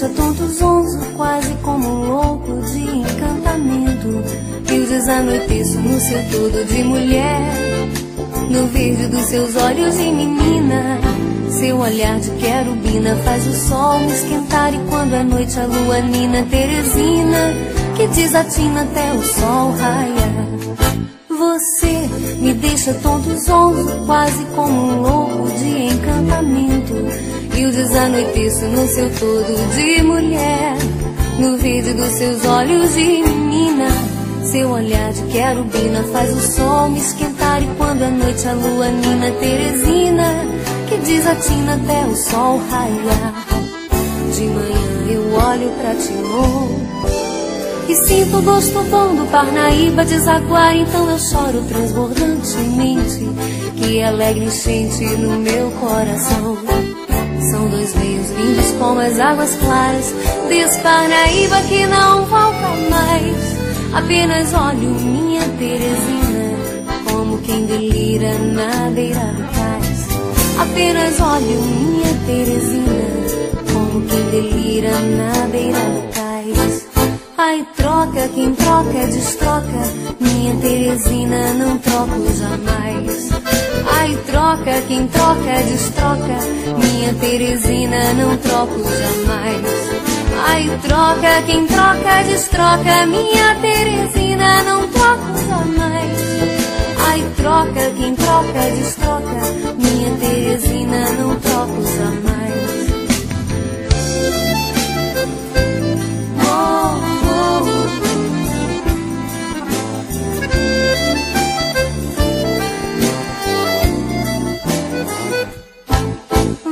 deixa tonto zonzo, quase como um louco de encantamento. Eu desanoiteço no seu todo de mulher, no verde dos seus olhos de menina. Seu olhar de querubina faz o sol me esquentar, e quando é noite a lua nina Teresina, que desatina até o sol raiar. Você me deixa tonto zonzo, quase como um louco de encantamento. Eu desanoiteço no seu todo de mulher, no verde dos seus olhos de menina. Seu olhar de querubina faz o sol me esquentar, e quando é noite a lua nina Teresina, que desatina até o sol raiar. De manhã eu olho pra Timor e sinto o gosto bom do Parnaíba desaguar, então eu choro transbordantemente, que alegre enchente no meu coração. São dois rios lindos como as águas claras desse Parnaíba que não volta mais. Apenas olho minha Teresina, como quem delira na beira do cais. Apenas olho minha Teresina, como quem delira na beira do cais. Ai, troca, quem troca destroca, minha Teresina, não troco jamais. Ai, troca, quem troca destroca, minha Teresina, não troco jamais. Ai, troca, quem troca destroca, minha Teresina, não troco jamais. Ai, troca, quem troca destroca, minha Teresina, não troco jamais.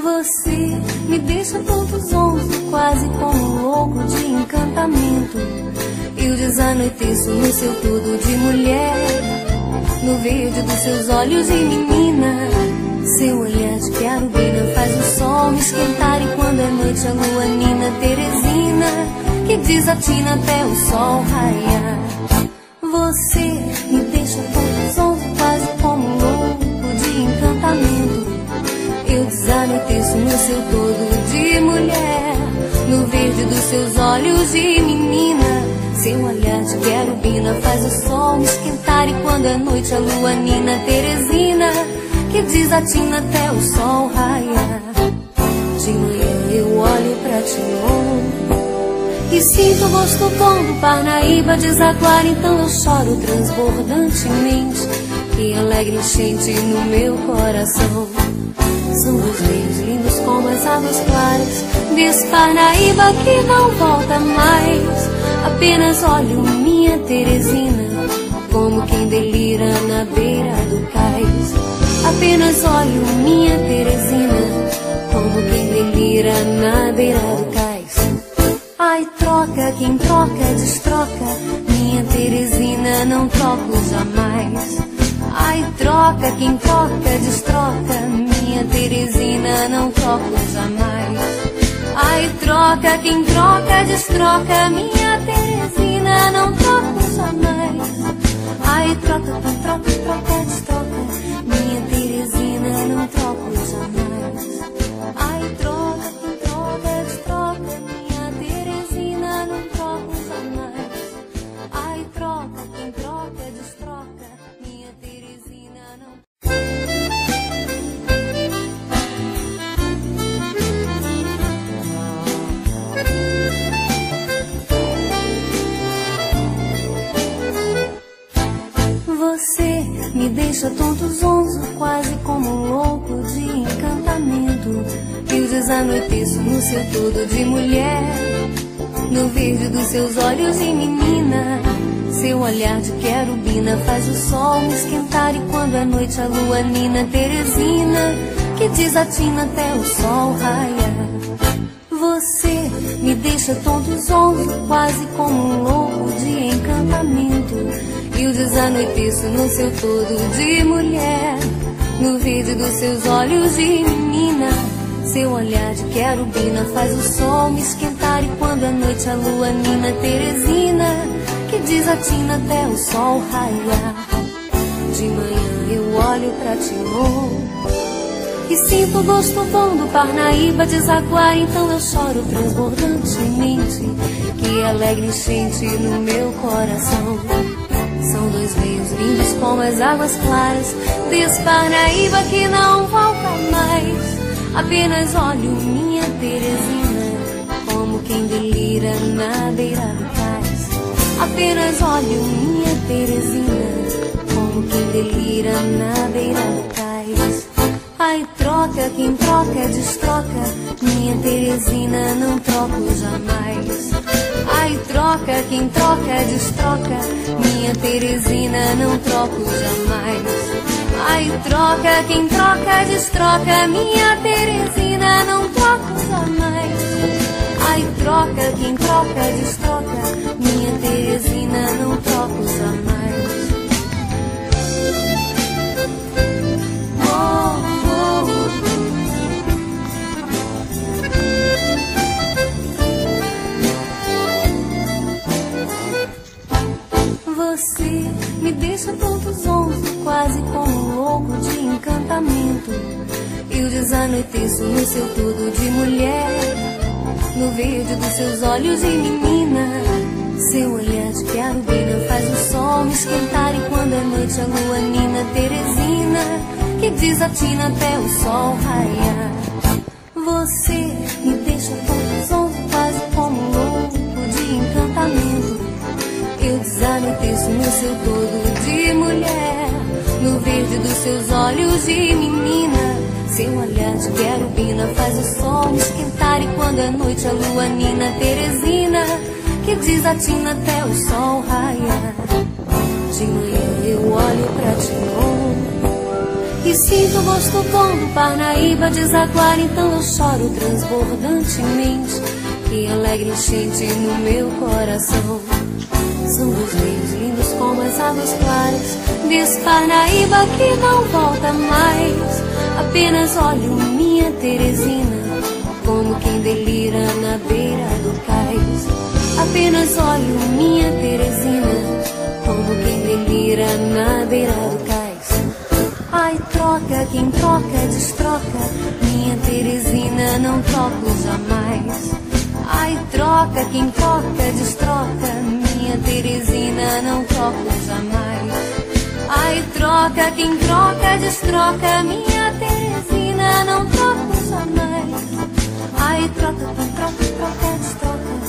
Você me deixa tonto zonzo, quase como um louco de encantamento. Eu desanoiteço no seu todo de mulher, no verde dos seus olhos de menina. Seu olhar de querubina faz o sol me esquentar, e quando é noite a lua nina Teresina, que desatina até o sol raiar. Você me deixa tonto zonzo, quase como um louco de encantamento. Eu desanoiteço no seu todo de mulher, no verde dos seus olhos de menina. Seu olhar de querubina faz o sol me esquentar, e quando é noite a lua nina Teresina, que desatina até o sol raiar. De manhã eu olho pra Timor e sinto o gosto bom do Parnaíba desaguar, então eu choro transbordantemente, que alegre enchente no meu coração. São os rios lindos como as águas claras desse Parnaíba que não volta mais. Apenas olho minha Teresina, como quem delira na beira do cais. Apenas olho minha Teresina, como quem delira na beira do cais. Ai, troca, quem troca destroca, minha Teresina, não troco jamais. Ai, troca, quem troca destroca, minha Teresina, não troco jamais. Ai, troca, quem troca destroca, minha Teresina, não troco jamais. Ai, troca, quem troca, troca, destroca, minha Teresina, não troco jamais. Ai, troca, quem troca, destroca, minha Teresina, não troco jamais. Ai, troca, quem troca, destroca, minha Teresina, não. Você me deixa tonto zonzo, quase como um louco de encantamento. Eu desanoiteço no seu todo de mulher, no verde dos seus olhos de menina. Seu olhar de querubina faz o sol me esquentar, e quando é noite a lua nina Teresina, que desatina até o sol raiar. Você me deixa tonto zonzo, quase como um louco de encantamento. Eu desanoiteço no seu todo de mulher, no verde dos seus olhos de menina. Seu olhar de querubina faz o sol me esquentar, e quando é noite a lua nina Teresina, que desatina até o sol raiar. De manhã eu olho pra Timor E sinto o gosto bom do Parnaíba desaguar, então eu choro transbordantemente. Que alegre enchente no meu coração. São dois rios lindos como as águas claras desse Parnaíba que não volta mais. Apenas olho minha Teresina, como quem delira na beira do cais. Apenas olho minha Teresina, como quem delira na beira do cais. Ai, troca, quem troca, destroca, minha Teresina, não troco jamais. Ai, troca, quem troca, destroca, minha Teresina, não troco jamais. Ai, troca, quem troca, destroca, minha Teresina, não troco jamais. Ai, troca, quem troca, destroca, minha Teresina, não troco jamais. Você me deixa tonto zonzo, quase como louco de encantamento. Eu desanoiteço no seu tudo de mulher, no verde dos seus olhos de menina. Seu olhar de querubina faz o sol me esquentar, e quando é noite a lua nina Teresina, que desatina até o sol raiar. Você me deixa tonto zonzo, quase como louco de encantamento. Eu desanoiteço no seu todo de mulher, no verde dos seus olhos de menina. Seu olhar de querubina faz o sol me esquentar, e quando é noite a lua nina Teresina, que desatina até o sol raiar. De manhã eu olho pra ti e sinto o gosto bom do Parnaíba desaguar, então eu choro transbordantemente. Que alegre enchente no meu coração. São os rios lindos como as águas claras desse Parnaíba que não volta mais. Apenas olho minha Teresina, como quem delira na beira do cais. Apenas olho minha Teresina, como quem delira na beira do cais. Ai, troca, quem troca, destroca, minha Teresina, não troco jamais. Ai, troca, quem troca, destroca, minha Teresina, não troco jamais. Ai, troca, quem troca, destroca, minha Teresina, não troco jamais. Ai, troca, quem troca, destroca.